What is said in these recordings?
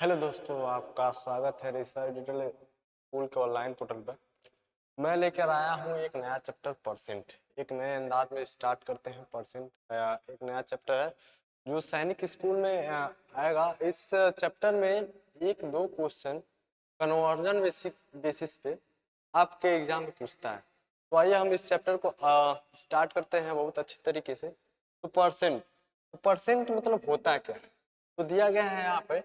Hello दोस्तों, आपका स्वागत है रिसर्च डिजिटल स्कूल के ऑनलाइन पोर्टल पर। मैं लेकर आया हूँ एक नया चैप्टर परसेंट। एक नए अंदाज में स्टार्ट करते हैं परसेंट। एक नया चैप्टर है जो सैनिक स्कूल में आएगा। इस चैप्टर में एक दो क्वेश्चन कन्वर्जन बेसिस पे आपके एग्जाम में पूछता है। तो आइए हम इस चैप्टर को स्टार्ट करते हैं बहुत अच्छे तरीके से। तो परसेंट मतलब होता है क्या है? तो दिया गया है यहाँ पे,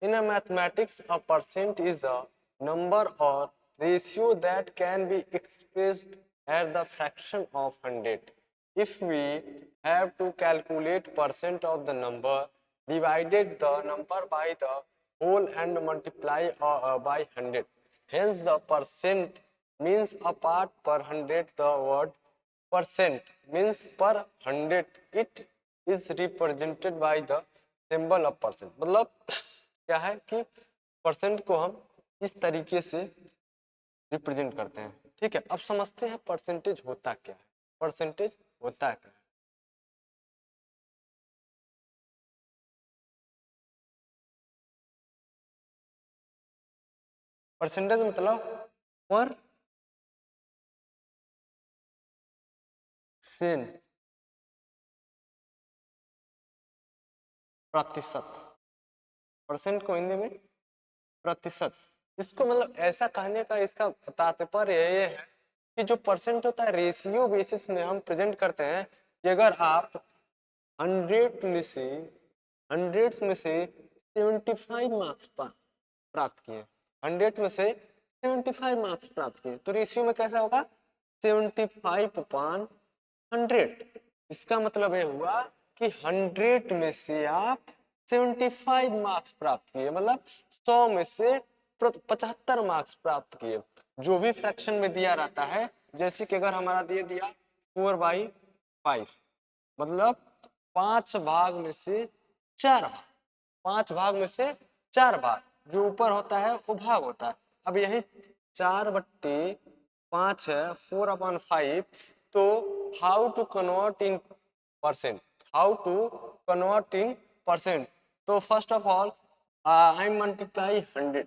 in a mathematics, a percent is a number or ratio that can be expressed as the fraction of 100. If we have to calculate percent of the number, divided the number by the whole and multiply by 100. Hence, the percent means a part per 100. The word percent means per 100. It is represented by the symbol of percent. मतलब क्या है कि percent को हम इस तरीके से represent करते हैं। ठीक है, अब समझते हैं परसेंटेज होता क्या है। परसेंटेज होता क्या है? परसेंटेज मतलब पर सेंट, प्रतिशत। परसेंट को हिंदी में प्रतिशत। इसको मतलब ऐसा कहने का इसका तात्पर्य ये है कि जो परसेंट होता है रेशियो बेसिस में हम प्रेजेंट करते हैं कि अगर आप 100 में से 75 मार्क्स प्राप्त किए, 100 में से 75 मार्क्स प्राप्त किए, तो रेशियो में कैसा होगा? 75/100। इसका मतलब ये हुआ कि 100 में से आप 75 मार्क्स प्राप्त किए, मतलब 100 में से 75 मार्क्स प्राप्त किए। जो भी फ्रैक्शन में दिया रहता है, जैसे कि अगर हमारा दे दिया 4/5, मतलब 5 भाग में से 4 भाग, 5 भाग में से 4 भाग, जो ऊपर होता है वो भाग होता है। अब यही 4/5 है, 4/5। तो how to convert in percent, how to convert in percent? तो first of all I multiply 100,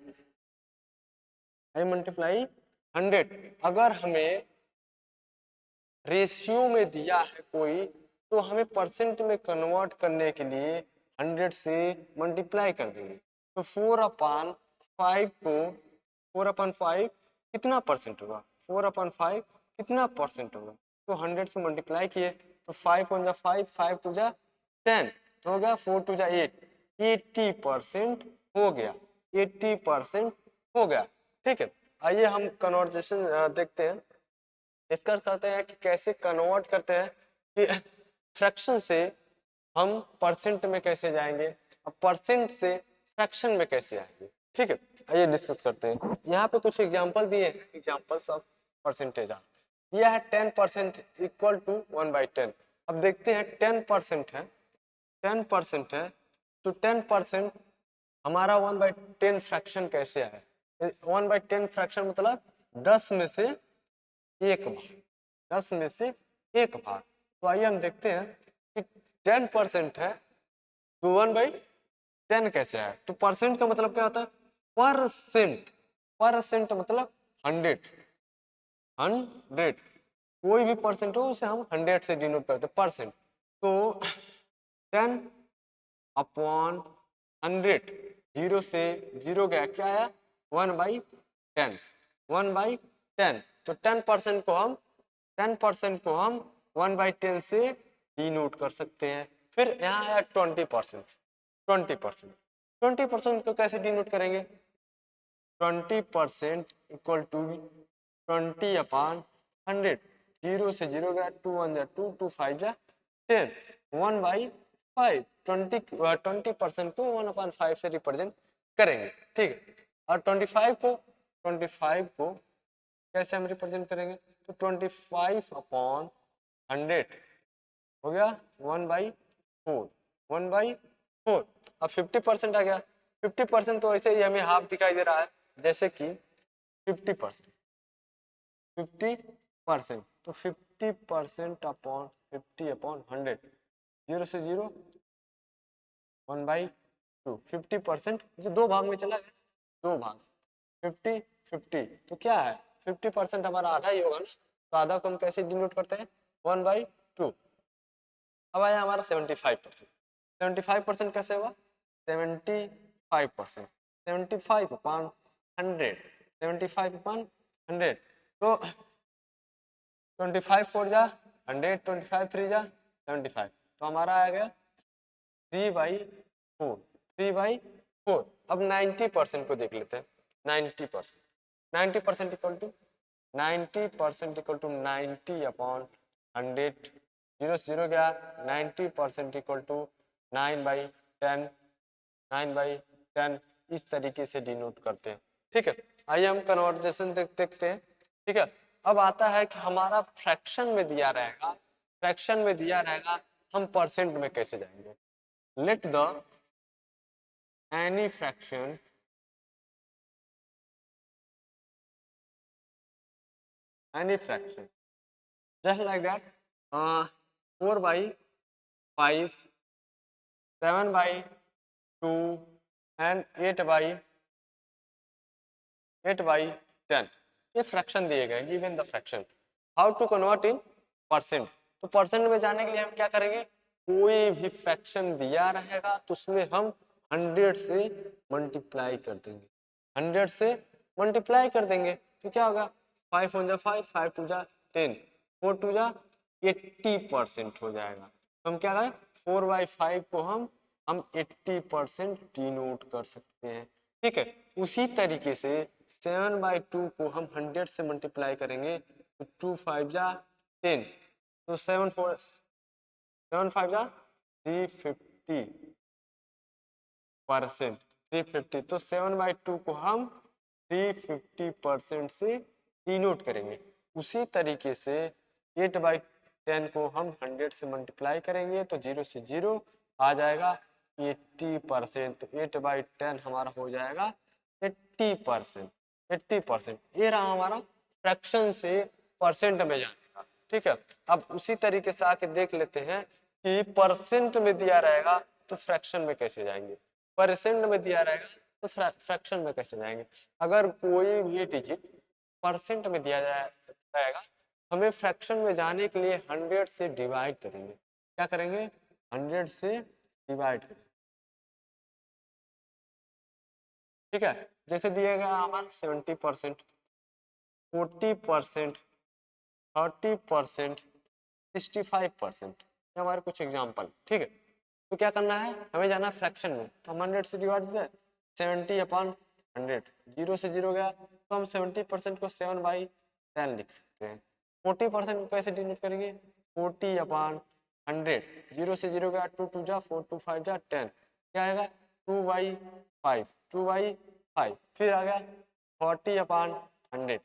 I multiply 100। अगर हमें रेशियो में दिया है कोई, तो हमें परसेंट में कन्वर्ट करने के लिए 100 से मल्टीप्लाई कर देंगे। तो 4/5 को 4/5 कितना परसेंट होगा? 4/5 कितना परसेंट होगा? तो 100 से मल्टीप्लाई किए तो 5 1 जा 5, 5 2 जा 10, तो हो गया 4 2 जा 8, 80% हो गया, 80% हो गया। ठीक है, आइए हम कन्वर्जेशन देखते हैं, डिस्कस करते हैं कि कैसे कन्वर्ट करते हैं कि फ्रैक्शन से हम परसेंट में कैसे जाएंगे, अब परसेंट से फ्रैक्शन में कैसे आएंगे। ठीक है, आइए डिस्कस करते हैं। यहाँ पे कुछ एग्जांपल दिए हैं, एग्जांपल्स ऑफ परसेंटेज आर। यह है 10% इक्वल टू 1/10। अब देखते हैं 10% है, 10% है, तो 10% हमारा 1/10 फ्रैक्शन कैसे आए? 1/10 फ्रैक्शन मतलब 10 में से एक भाग, 10 में से एक भाग। तो आइए हम देखते हैं कि 10% है तो 1/10 कैसे आया। तो परसेंट का मतलब क्या होता है? परसेंट। परसेंट मतलब 100, 100। कोई भी परसेंट हो उसे हम 100 से डिनोट करते हैं, परसेंट। तो 10/100, जीरो से जीरो गया, क्या आया? 1/10, 1/10। तो 10% को हम 10% को हम 1/10 से डिनोट कर सकते हैं। फिर यहाँ आया 20%, 20%, 20% को कैसे डिनोट करेंगे? 20% इक्वल टू 20/100। जीरो से जीरो गया, 2 1 जा 2, 2 5 जा 10, 1/5। 20% को 1/5 से रिप्रेजेंट करेंगे। ठीक है, और 25 को कैसे हम रिप्रेजेंट करेंगे? तो 25/100 हो गया 1/4, 1/4। अब 50% आ गया। 50% तो ऐसे ही हमें हाफ दिखाई दे रहा है, जैसे कि 50%, 50%, तो 50% अपॉन 50/100, जीरो से जीरो, 1/10, टू 50% जो दो भाग में चला गया, दो भाग 50-50 तो क्या है 50% हमारा आधा ही होगा ना, तो आधा को हम कैसे डिनोट करते हैं 1/2। अब आया हमारा 75%, 75% कैसे होगा 75%, 75/100, 75/100 तो 25 4 जा 100, 25 3 जा 75 तो हमारा आ गया 3/4, 3/4। अब 90% को देख लेते हैं, 90%, 90% equal to 90% equal to 90/100, zero से जीरो गया, 90% इक्वल टू 9/10, 9/10 इस तरीके से डिनोट करते हैं। ठीक है, आइए हम कन्वर्जेशन देखते हैं। ठीक है, अब आता है कि हमारा फ्रैक्शन में दिया रहेगा, फ्रैक्शन में दिया रहेगा, हम परसेंट में कैसे जाएंगे। Let the any fraction just like that, 4/5, 7/2 and 8/10 ये फ्रैक्शन दिए गए, given the fraction. How to convert in percent, तो परसेंट में जाने के लिए हम क्या करेंगे, कोई भी फ्रैक्शन दिया रहेगा तो उसमें हम 100 से मल्टीप्लाई कर देंगे, 100 से मल्टीप्लाई कर देंगे तो क्या होगा 5 1 जा 5, 5 2 जा 10, 4 2 जा 80% हो जाएगा। तो हम क्या करें 4/5 को हम 80% डिनोट कर सकते हैं। ठीक है, उसी तरीके से 7/2 को हम 100 से मल्टीप्लाई करेंगे तो 2 5 जा 10, तो 7 5 जा 350%, 350 तो 7/2 को हम 350% से डिनोट करेंगे। उसी तरीके से 8/10 को हम 100 से मल्टीप्लाई करेंगे तो 0 से 0 आ जाएगा 80%, तो 8/10 हमारा हो जाएगा 80%, 80%। ये रहा हमारा फ्रैक्शन से परसेंट में जाने का। ठीक है, अब उसी तरीके से आके देख लेते हैं कि परसेंट में दिया रहेगा तो फ्रैक्शन में कैसे जाएंगे, परसेंट में दिया रहेगा तो फ्रैक्शन में कैसे जाएंगे। अगर कोई भी डिजिट परसेंट में दिया जाएगा, हमें फ्रैक्शन में जाने के लिए 100 से डिवाइड करेंगे। क्या करेंगे 100 से डिवाइड करेंगे। ठीक है, जैसे दिया गया हमारा 70%, 40%, 30%, 65%, ये हमारे कुछ एग्जाम्पल। ठीक है, तो क्या करना है, हमें जाना फ्रैक्शन में, तो हम 100 से डिवाइड दें 70/100, 0 से 0 गया तो हम 70% को 7/10 लिख सकते हैं। 40% को कैसे डिनोट करेंगे 40/100, 0 से 0 गया 2 2 जा 4 2 5 जा 10, क्या आएगा 2/5, 2/5 फिर आ गया 40/100,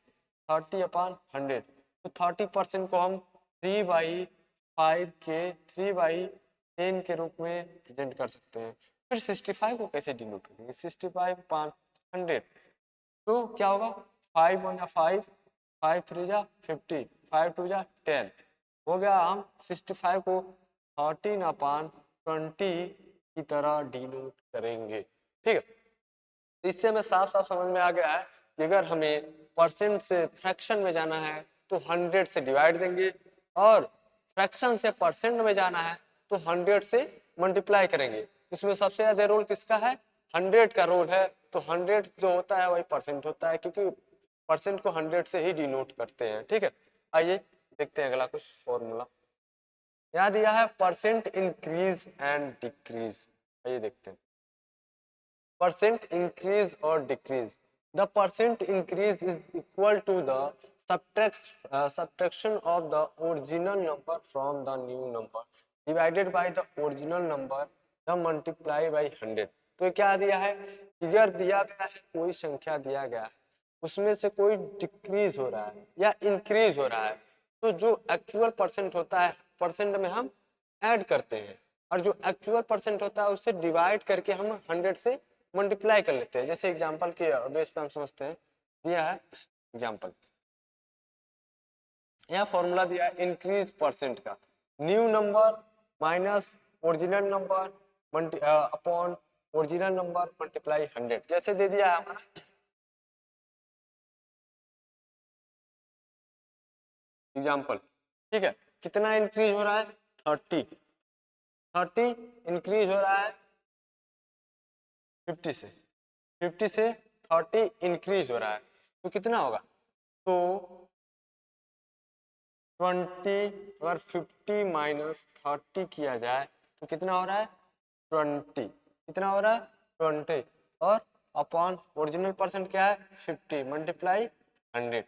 30/100 तो 30% को हम 3/5 के 3/10 के रूप में प्रेजेंट कर सकते हैं। फिर 65 को कैसे डिनोट करेंगे 65/100, तो क्या होगा 5 1 जा 5, 5 3 जा 50, 5 2 जा 10 हो गया। हम 65 को 13/20 की तरह डिनोट करेंगे। ठीक है, इससे हमें साफ साफ समझ में आ गया है कि अगर हमें परसेंट से फ्रैक्शन में जाना है तो 100 से डिवाइड देंगे, और फ्रैक्शन से परसेंट में जाना है तो 100 से मल्टीप्लाई करेंगे। इसमें सबसे ज्यादा रोल किसका है 100 का रोल है, तो 100 जो होता है वही परसेंट होता है, क्योंकि परसेंट को 100 से ही डिनोट करते हैं। ठीक है, आइए देखते हैं अगला कुछ फॉर्मूला। यहाँ दिया है परसेंट इंक्रीज एंड डिक्रीज, आइए देखते हैं percent increase or decrease. The percent increase is equal to the subtraction of the original number from the new number divided by the original number the multiply by 100। तो क्या दिया है, figure दिया गया है, कोई संख्या दिया गया है, उसमें से कोई डिक्रीज हो रहा है या इंक्रीज हो रहा है, तो जो एक्चुअल परसेंट होता है परसेंट में हम ऐड करते हैं, और जो एक्चुअल परसेंट होता है उससे डिवाइड करके हम 100 से मल्टीप्लाई कर लेते हैं। जैसे एग्जांपल के बेस पे हम समझते हैं, दिया है एग्जांपल, यह फॉर्मूला दिया है इंक्रीज परसेंट का, new number minus original number upon original number multiply 100, जैसे दे दिया है हमारा एग्जाम्पल, ठीक है। कितना इंक्रीज हो रहा है? 30 इंक्रीज हो रहा है 50 से, 50 से 30 इंक्रीज हो रहा है, तो कितना होगा? तो 20, अगर 50 माइनस 30 किया जाए तो कितना हो रहा है? 20, कितना हो रहा है? 20, और अपॉन ओरिजिनल परसेंट क्या है? 50 मल्टीप्लाई 100,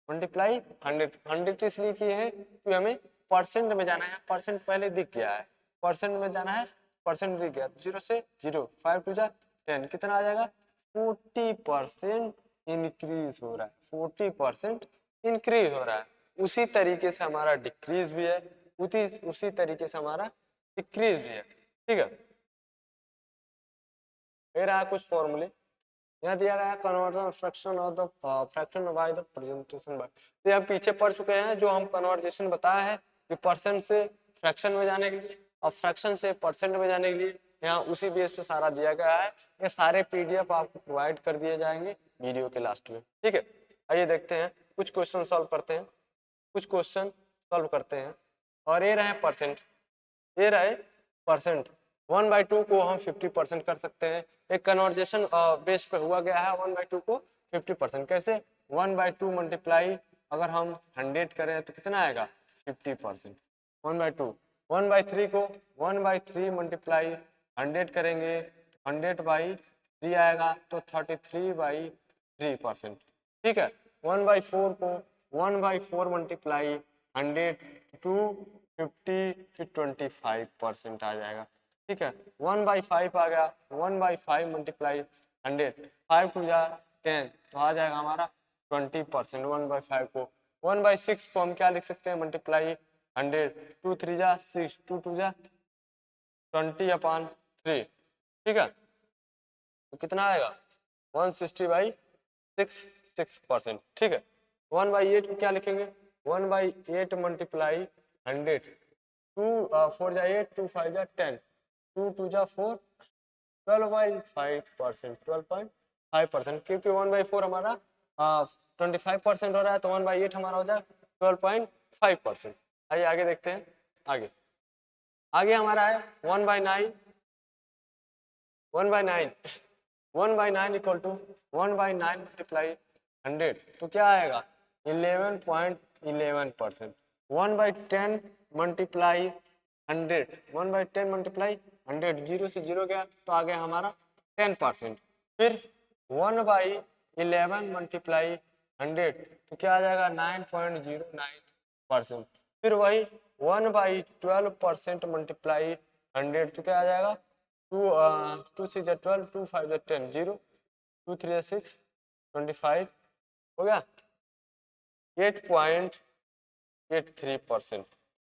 मल्टीप्लाई 100, 100 इसलिए किए हैं क्योंकि हमें परसेंट में जाना है, परसेंट पहले दिख गया है, परसेंट में जाना है, परसेंट दिख गया, 0 से 0, 5 टू जा 10, कितना आ जाएगा? 40% इंक्रीज हो रहा है, 40% इंक्रीज हो रहा है। उसी तरीके से हमारा डिक्रीज भी है, उसी तरीके से हमारा डिक्रीज भी है, ठीक है। ये रहा कुछ फॉर्मूले, यहाँ दिया गया conversion fraction of the fraction by the presentation by, तो हम पीछे पढ़ चुके हैं, जो हम कन्वर्जेशन बताया है कि परसेंट से फ्रैक्शन में जाने के लिए और फ्रैक्शन से परसेंट में जाने के लिए, यहाँ उसी बेस पे सारा दिया गया है। ये सारे पीडीएफ आपको प्रोवाइड कर दिए जाएंगे वीडियो के लास्ट में, ठीक है। आइए देखते हैं, कुछ क्वेश्चन सॉल्व करते हैं, कुछ क्वेश्चन सॉल्व करते हैं। और ये रहे परसेंट, ये रहे परसेंट, 1/2 को हम 50% कर सकते हैं। एक कन्वर्जेशन बेस पे हुआ गया है 1/2 को 50%, कैसे? 1/2 मल्टीप्लाई अगर हम 100 करें तो कितना आएगा? 50%, 1/2। 1/3 को 1/3 मल्टीप्लाई 100 करेंगे, 100/3 आएगा तो 33/3%, ठीक है। 1/4 को 1/4 मल्टीप्लाई 100 टू 50, फिर 25% आ जाएगा, ठीक है। 1/5 आ गया, 1/5 मल्टीप्लाई 100, 5 टू जा 10, तो आ जाएगा हमारा 20%। 1/5 को 1/6 को हम क्या लिख सकते हैं? मल्टीप्लाई 100, 2 3 जा 6, 2 2 जा 20/3, ठीक है। तो कितना आएगा? 160/6, 6%, ठीक है। 1/8 को क्या लिखेंगे? 1/8 मल्टीप्लाई 100, 2 4 जा 8, 2 5 जा 10, 2 2 जा 4, 12/5%, 12.5%, क्योंकि 1/4 हमारा 25% हो रहा है, तो 1/8 हमारा हो जाए 12.5%। आइए आगे देखते हैं, आगे आगे हमारा है 1/9, 1/9, 1/9 इक्वल टू 1/9 मल्टीप्लाई 100, तो क्या आएगा? 11.11%। 1/10 मल्टीप्लाई 100, 1/10 मल्टीप्लाई 100, 0 से 0 गया तो आ गया हमारा 10%। फिर 1/11 मल्टीप्लाई 100, तो क्या आ जाएगा? 9.09%। फिर वही 1/12% मल्टीप्लाई 100, तो क्या आ जाएगा? 2 6 12, 2 5 10, 0, 2 3 6, 25 हो गया, 8.83%,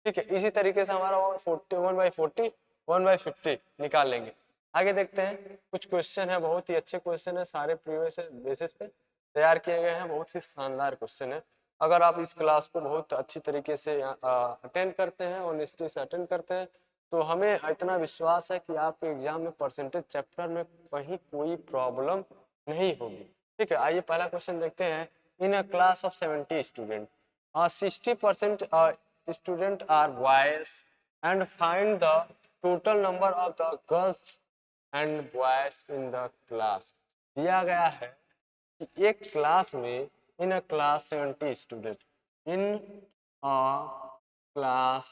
ठीक है। इसी तरीके से हमारा 1/40, 1/50 निकाल लेंगे। आगे देखते हैं, कुछ क्वेश्चन है, बहुत ही अच्छे क्वेश्चन है, सारे प्रीवियस बेसिस पे तैयार किए गए हैं, बहुत ही शानदार क्वेश्चन है। अगर आप इस क्लास को बहुत अच्छी तरीके से अटेंड करते हैं, ऑनेस्टी से अटेंड करते हैं, तो हमें इतना विश्वास है कि आपके एग्जाम में परसेंटेज चैप्टर में कहीं कोई प्रॉब्लम नहीं होगी, ठीक है। आइए पहला क्वेश्चन देखते हैं। In a class of 70 student, 60% student are boys, and find the total number of the girls and boys in the class। दिया गया है कि एक क्लास में, in a class 70 student, in a class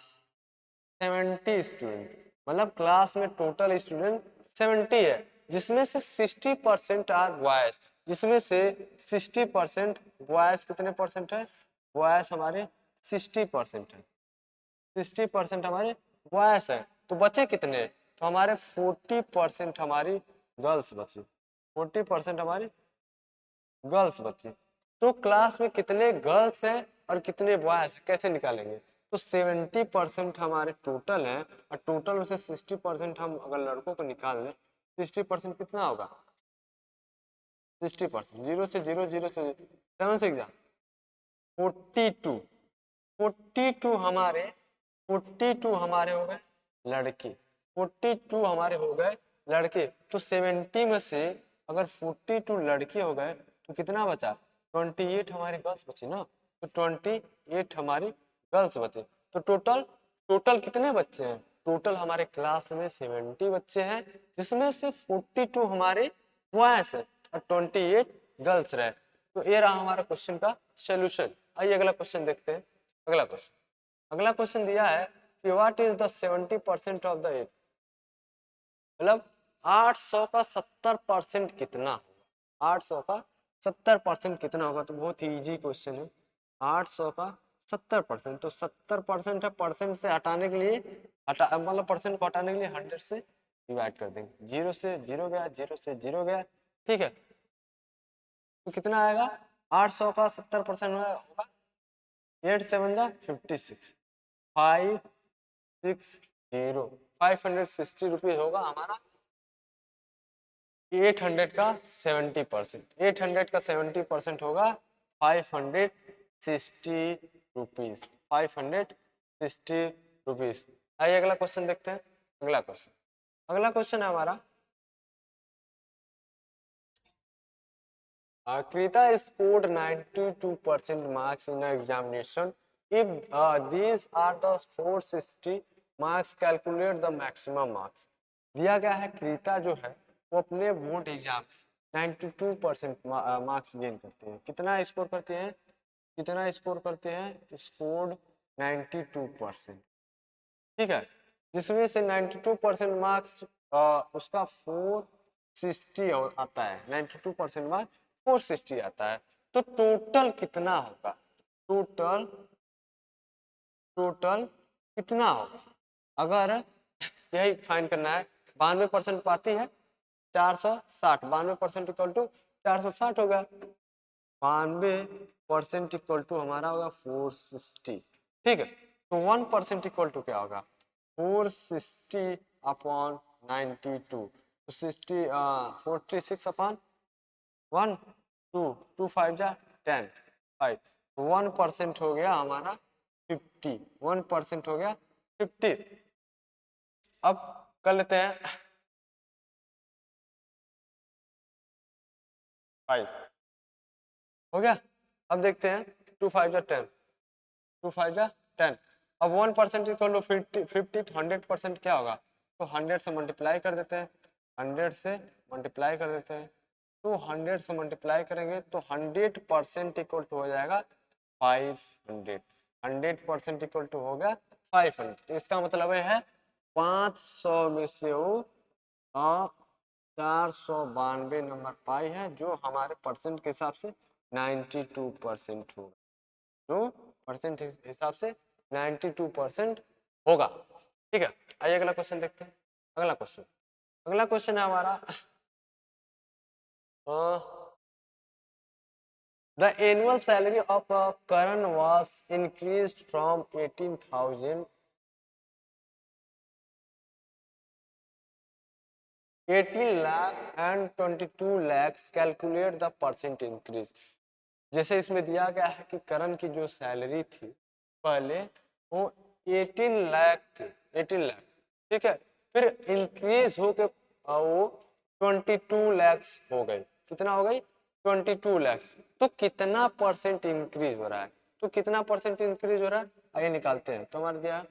70 student, मतलब class में total student 70 है, जिसमें से 60% आर बॉयज, जिसमें से 60% बॉयज कितने परसेंट है? बॉयज हमारे 60% है, 60% हमारे बॉयज है, तो बचे कितने? तो हमारे 40% हमारी गर्ल्स बची, 40% हमारी गर्ल्स बची। तो क्लास में कितने गर्ल्स हैं और कितने बॉयज हैं, कैसे निकालेंगे? तो 70% हमारे टोटल हैं, और टोटल में से 60% हम अगर लड़कों को निकाल लें, 60% कितना होगा? 60%, 0 से 0, 0 से 7 से एग्जाम 42, 42 हमारे, 42 हमारे हो गए लड़की, 42 हमारे हो गए लड़के, तो 70 में से अगर 42 लड़के हो गए तो कितना बचा? 28 हमारी गर्ल्स बची ना, तो 28 हमारी गर्ल्स बचे। तो टोटल टोटल कितने बच्चे हैं? टोटल हमारे क्लास में 70 बच्चे हैं, जिसमें से 42 हमारे बॉयज है और 28 गर्ल्स रहे। तो ये रहा हमारा क्वेश्चन का सोल्यूशन। आइए अगला क्वेश्चन देखते हैं। अगला क्वेश्चन दिया है कि what is the 70% of the 8, मतलब 800 का 70% कितना होगा? 800 का 70% कितना होगा? तो बहुत ही इजी क्वेश्चन है। 800 का 70%, तो 70% है, परसेंट से हटाने के लिए मतलब परसेंट को हटाने के लिए 100 से डिवाइड कर देंगे। 0 से 0 गया, 0 से 0 गया, ठीक है। तो कितना आएगा? 800 का 70% होगा 8 7 जा 56, 560, 560 रुपीज होगा हमारा 800 का 70%। 800 का 70% होगा 560 रुपीज, 560 रुपीज। आइए अगला क्वेश्चन देखते हैं। अगला क्वेश्चन है हमारा, Krita scored 92% marks in an examination. If these are the 460 marks, calculate the maximum marks. दिया गया है क्रीता जो है वो अपने बोर्ड एग्जाम में 92% मार्क्स गेन करते हैं। कितना स्कोर करते हैं? स्कोर्ड 92%, ठीक है। जिसमें से 92% मार्क्स उसका 460 आता है। 92% मार्क्स 460 आता है। तो टोटल कितना होगा? टोटल टोटल कितना होगा? अगर यही फाइंड करना है, 92% पाती है 460, 92% इक्वल टू 460 होगा। 92% इक्वल टू हमारा होगा 460, ठीक है। तो 1% इक्वल टू क्या होगा? 460 अपॉन 92, तो 46 अपॉन 1, 2, 2 5 जा 10, 5, 1% हो गया हमारा 50, 1% हो गया 50। अब कर लेते हैं 5, हो गया। अब देखते हैं 2 5 जा 10, 2 5 जा 10। अब 1% इक्वल टू 50, तो 100% क्या होगा? तो 100 से मल्टीप्लाई कर देते हैं, 100 से मल्टीप्लाई कर देते हैं। तो 100 से मल्टीप्लाई करेंगे तो 100% इक्वल टू हो जाएगा 500। 100% इक्वल टू होगा 500। तो इसका मतलब है 500 में से वो 492 नंबर पाई है, जो हमारे परसेंट के हिसाब से 92% होगा, जो परसेंट हिसाब से 92% होगा, ठीक है। आइए अगला क्वेश्चन देखते हैं। अगला क्वेश्चन है हमारा, the annual salary of Karan was increased from 18,000 18 lakh and 22 lakhs. Calculate the percent increase. जैसे इसमें दिया गया है कि करण की जो सैलरी थी पहले वो 18 लाख थी, 18 लाख, ठीक है। फिर इंक्रीज होके वो 22 लैक्स हो गई। कितना हो गई? 22 लैक्स। तो कितना परसेंट इंक्रीज हो रहा है? तो कितना परसेंट इंक्रीज हो रहा है, आइए निकालते हैं। तो हमारे दिया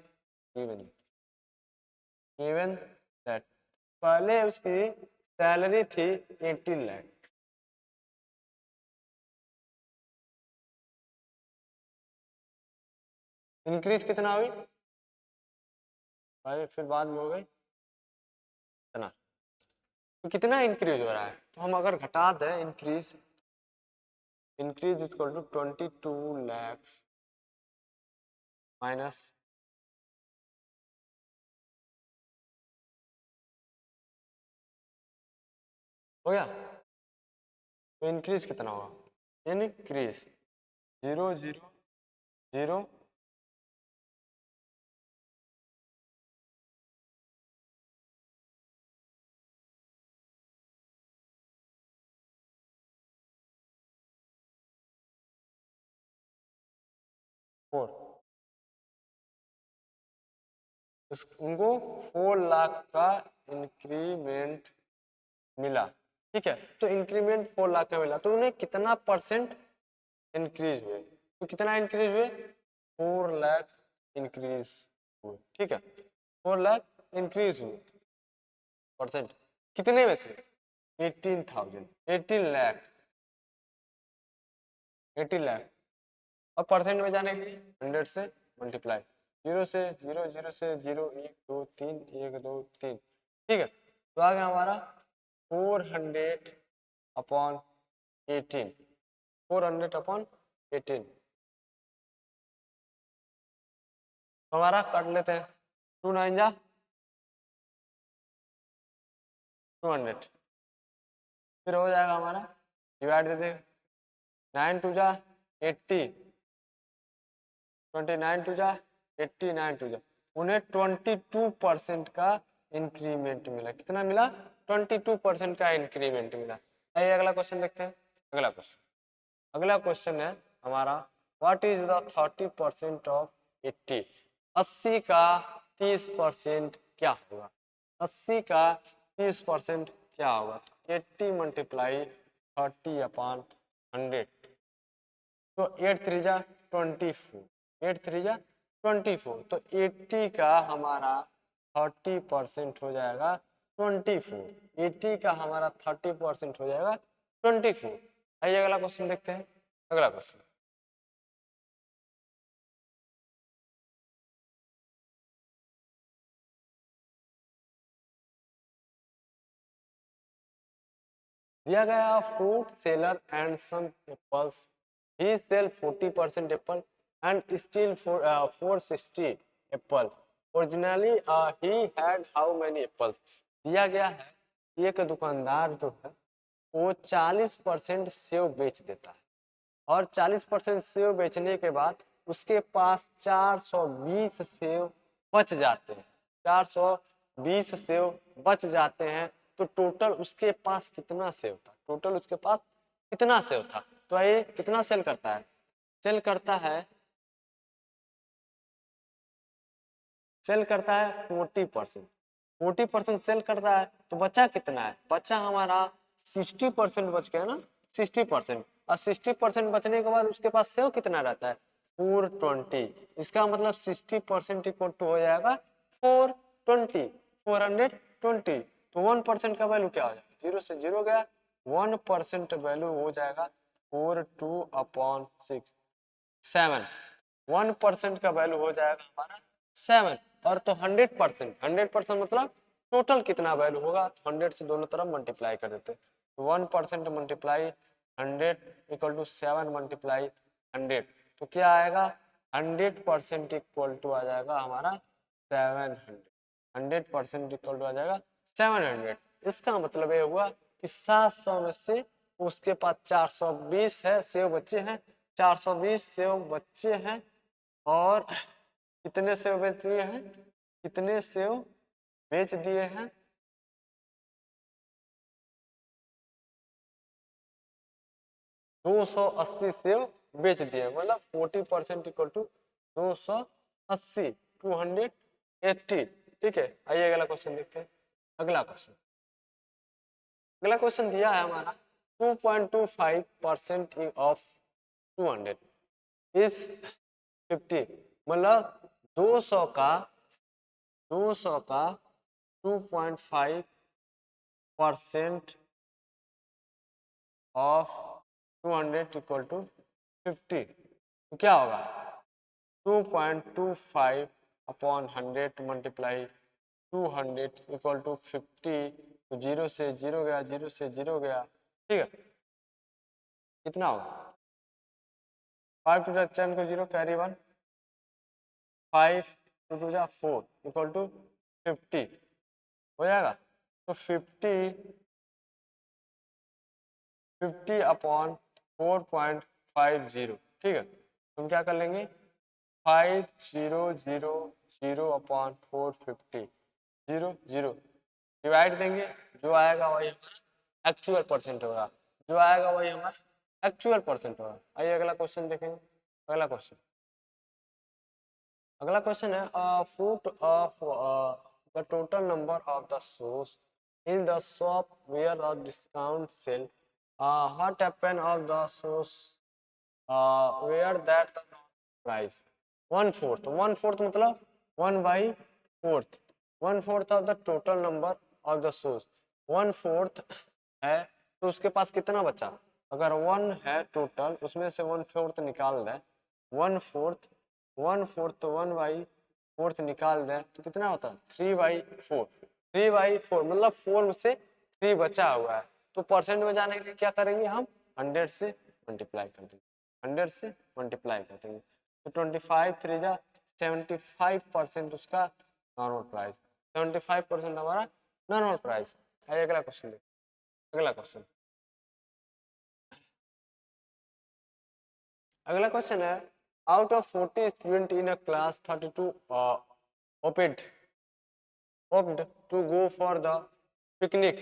गिवन दैट पहले उसकी सैलरी थी 18 लाख, इंक्रीज कितना हुई? पहले फिर बाद में हो गई इतना। तो कितना इंक्रीज हो रहा है? तो हम अगर घटा दें increase equal to 22 lakhs minus हो गया। तो इंक्रीज कितना होगा? इंक्रीज 0 0 0 4 उनको 4 लाख का इंक्रीमेंट मिला, ठीक है। तो इंक्रीमेंट 4 लाख का मिला, तो उन्हें कितना परसेंट इंक्रीज हुए, तो कितना इंक्रीज हुए, 4 लाख इंक्रीज हुए, ठीक है। 4 लाख इंक्रीज हुए परसेंट, कितने में से, 18,000, 18 लाख, 80 लाख। अब परसेंट में जाने के लिए 100 से मल्टीप्लाई, 0 से 0, 0 से 0, 1 2 3, 1 2 3, ठीक है। तो आ गया हमारा 400 अपॉन 18, 400 अपॉन 18, हमारा काट लेते हैं, 2 9 जा 200, फिर हो जाएगा हमारा डिवाइड दे देगा, 9 2 जा 80, 29 टू जा 89 टू जा, उन्हें 22% का इंक्रीमेंट मिला, कितना मिला, 22% का इंक्रीमेंट मिला। आइए अगला क्वेश्चन देखते हैं। अगला क्वेश्चन है हमारा, व्हाट इज द 30% ऑफ 80, 80 का 30% क्या होगा, 80 का 30% क्या होगा, 80 मल्टीप्लाई 30 अपॉन 100, तो 8 3 जा 24, 8 3 जा 24, तो 80 का हमारा 30% हो जाएगा 24, 80 का हमारा 30% हो जाएगा 24। आइए अगला क्वेश्चन देखते हैं। अगला क्वेश्चन, दिया गया fruit seller and some apples, he sell 40% apple and still 460 apple, originally he had how many apples. दिया गया है एक दुकानदार जो है वो 40% सेव बेच देता है, और 40% सेव बेचने के बाद उसके पास 420 सेव बच जाते हैं, 420 सेव बच जाते हैं, तो टोटल उसके पास कितना सेव था, टोटल उसके पास कितना सेव था, तो ये कितना सेल करता है, सेल करता है, सेल करता है 40%, 40% सेल करता है, तो बचा कितना है, बचा हमारा 60% बच गया ना, 60%, और 60% बचने के बाद उसके पास सेव कितना रहता है, 420, इसका मतलब 60% इक्वल टू हो जाएगा 420, 420, तो 1% का वैल्यू क्या हो जाएगा, 0 से 0 गया, 1% वैल्यू हो जाएगा 42/6, 7, 1% का वैल्यू हो जाएगा हमारा 7, और तो 100%, 100% मतलब टोटल कितना वैल्यू होगा, तो 100 से दोनों तरफ मल्टीप्लाई कर देते, तो 1% मल्टीप्लाई 100 इक्वल टू 7 मल्टीप्लाई 100, तो क्या आएगा, 100% इक्वल टू आ जाएगा हमारा 700, 100% इक्वल टू आ जाएगा 700। इसका मतलब ये हुआ कि 700 में से उसके पास 420 है सेव बच्चे हैं, 420 सेव बच्चे हैं, और कितने सेव बेच दिए हैं, कितने सेव बेच दिए हैं, 280 सेव बेच दिए, मतलब 40% इक्वल टू 280, 280, ठीक है। आइए अगला क्वेश्चन देखते हैं। अगला क्वेश्चन दिया है हमारा 2.25% ऑफ 200 इज 50, मतलब 200 का 2.5% ऑफ 200 इक्वल टू 50, तो क्या होगा, 2.25 अपॉन 100 मल्टीप्लाई 200 इक्वल टू 50, तो 0 से 0 गया, 0 से 0 गया, ठीक है, कितना होगा, 5 टू 10 को 0 कैरी 1, 5 टू 2 जा 4 इक्वल टू 50 हो जाएगा, तो 50 अपॉन 4.50, ठीक है, हम क्या कर लेंगे, 5000 अपॉन 450, 0 0 डिवाइड देंगे, जो आएगा वही हमारा एक्चुअल परसेंट होगा, जो आएगा वही हमारा एक्चुअल परसेंट होगा। आइए अगला क्वेश्चन देखेंगे। अगला क्वेश्चन, अगला क्वेश्चन है fruit of the total number of the shoes in the shop where the discount sale what happen of the shoes where that the price 1/4 1/4 मतलब 1/4 1/4 of the total number of the shoes 1/4 है तो उसके पास कितना बचा अगर 1 है total उसमें से 1/4 निकाल दे 1/4 1/4 तो 1/4 निकाल दें तो कितना होता है 3/4 3/4 मतलब 4 में से 3 बचा हुआ है तो परसेंट में जाने के लिए क्या करेंगे हम 100 से मल्टीप्लाई कर देंगे 100 से मल्टीप्लाई कर देंगे तो 25 3 जा 75% उसका नॉर्मल प्राइस 75% हमारा नॉर्मल प्राइस। आइए अगला क्वेश्चन देखिए अगला क्वेश्चन है out of 40 students in a class 32 opted to go for the picnic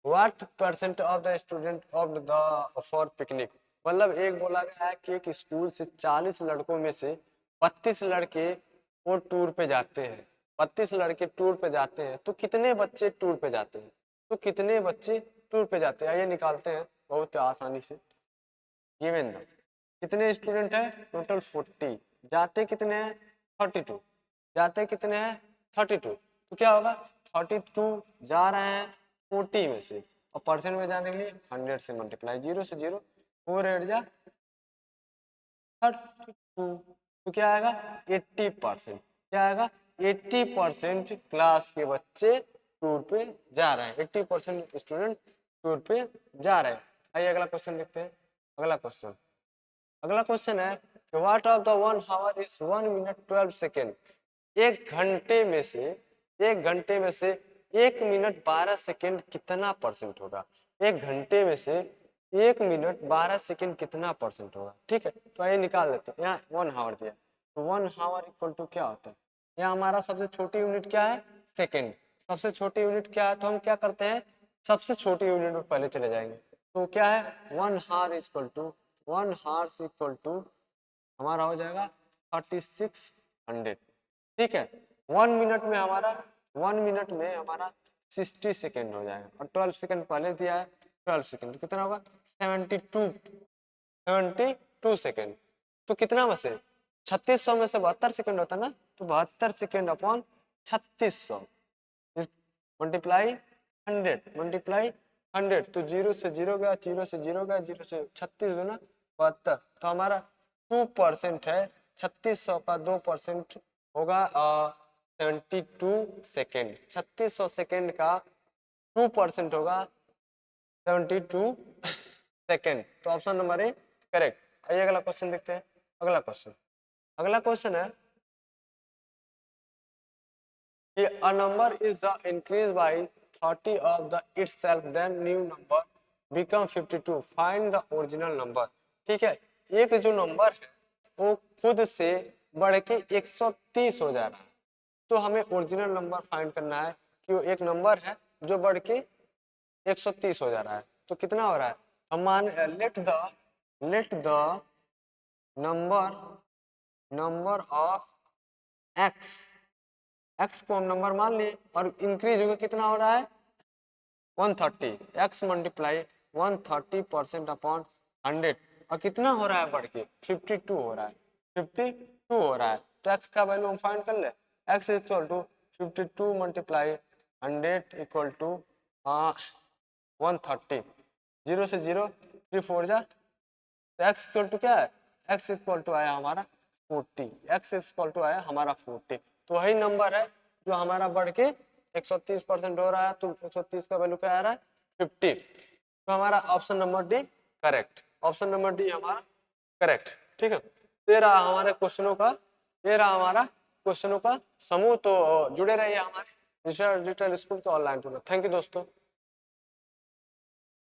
what percent of the student opted the for picnic मतलब एक बोला गया है कि एक स्कूल से 40 लड़कों में से 32 लड़के वो टूर पे जाते हैं 32 लड़के टूर पे जाते हैं तो कितने बच्चे टूर पे जाते हैं तो कितने बच्चे टूर पे जाते हैं आइए निकालते हैं बहुत आसानी से गिवन द कितने स्टूडेंट है टोटल 40 जाते कितने हैं 32 जाते कितने हैं 32 तो क्या होगा 32 जा रहे हैं 40 में से और परसेंट में जाने के लिए 100 से मल्टीप्लाई 0 से 0 4 8 जा 32 तो क्या आएगा 80% क्या आएगा 80% क्लास के बच्चे टूर पे जा रहे हैं 80% स्टूडेंट टूर पे जा रहे हैं। आइए अगला क्वेश्चन देखते हैं अगला क्वेश्चन है कि what of the 1 our is 1 minute 12 second एक घंटे में से 1 मिनट 12 सेकेंड कितना परसेंट होगा एक घंटे में से 1 मिनट 12 सेकेंड कितना परसेंट होगा ठीक है तो आइए निकाल लेते हैं यहाँ 1 आवर दिया तो 1 आवर इक्वल टू क्या होता है यहाँ हमारा सबसे छोटी यूनिट क्या है सेकेंड सबसे छोटी यूनिट क्या है तो हम क्या करते हैं सबसे छोटी यूनिट में पहले चले जाएंगे तो क्या है 1 hour equal to 1 hours equal to हमारा हो जाएगा 3600 ठीक है 1 मिनट में हमारा 60 सेकेंड हो जाएगा और 12 सेकेंड पहले दिया है 12 सेकेंड तो कितना होगा 72 सेकेंड तो कितना में से 3600 में से 72 सेकेंड होता है ना तो 72 सेकेंड अपॉन 3600 मल्टीप्लाई 100 तो 0 से 0 गया 0 से 0 गया 0 से 36 गुना 72 तो हमारा 2% है 3600 का 2% होगा 72 सेकेंड 3600 सेकेंड का 2% होगा 72 सेकेंड तो ऑप्शन नंबर ए करेक्ट। आइए अगला क्वेश्चन देखते हैं अगला क्वेश्चन है कि a number is increased by 30 of the itself then new number become 52 find the original number ठीक है एक जो नंबर है वो खुद से बढ़ के 130 हो जा रहा है तो हमें ओरिजिनल नंबर फाइंड करना है कि वो एक नंबर है जो बढ़ के 130 हो जा रहा है तो कितना हो रहा है हम मान let the number of x को हम नंबर मान लिए और इंक्रीज होगा कितना हो रहा है 130 एक्स मल्टीप्लाई 130% अपॉन 100 और कितना हो रहा है बढ़ के 52 हो रहा है 52 हो रहा है तो एक्स का वैल्यू हम फाइंड कर ले x equal to 52 multiply 100 equal to 130 0 से 0 3 4 जा तो एक्स इक्वल टू क्या है एक्स इक्वल टू आया हमारा 40 एक्स इक्वल टू आया हमारा 40 तो वही नंबर है जो हमारा बढ़ के 130% हो रहा है तो 130 का वैल्यू क्या आ रहा है 50 तो हमारा option number D correct option number D हमारा करेक्ट ठीक है। ये रहा हमारे क्वेश्चनों का समूह तो जुड़े रहिए हमारे डिजिटल स्कूल के ऑनलाइन टूर। थैंक यू दोस्तों।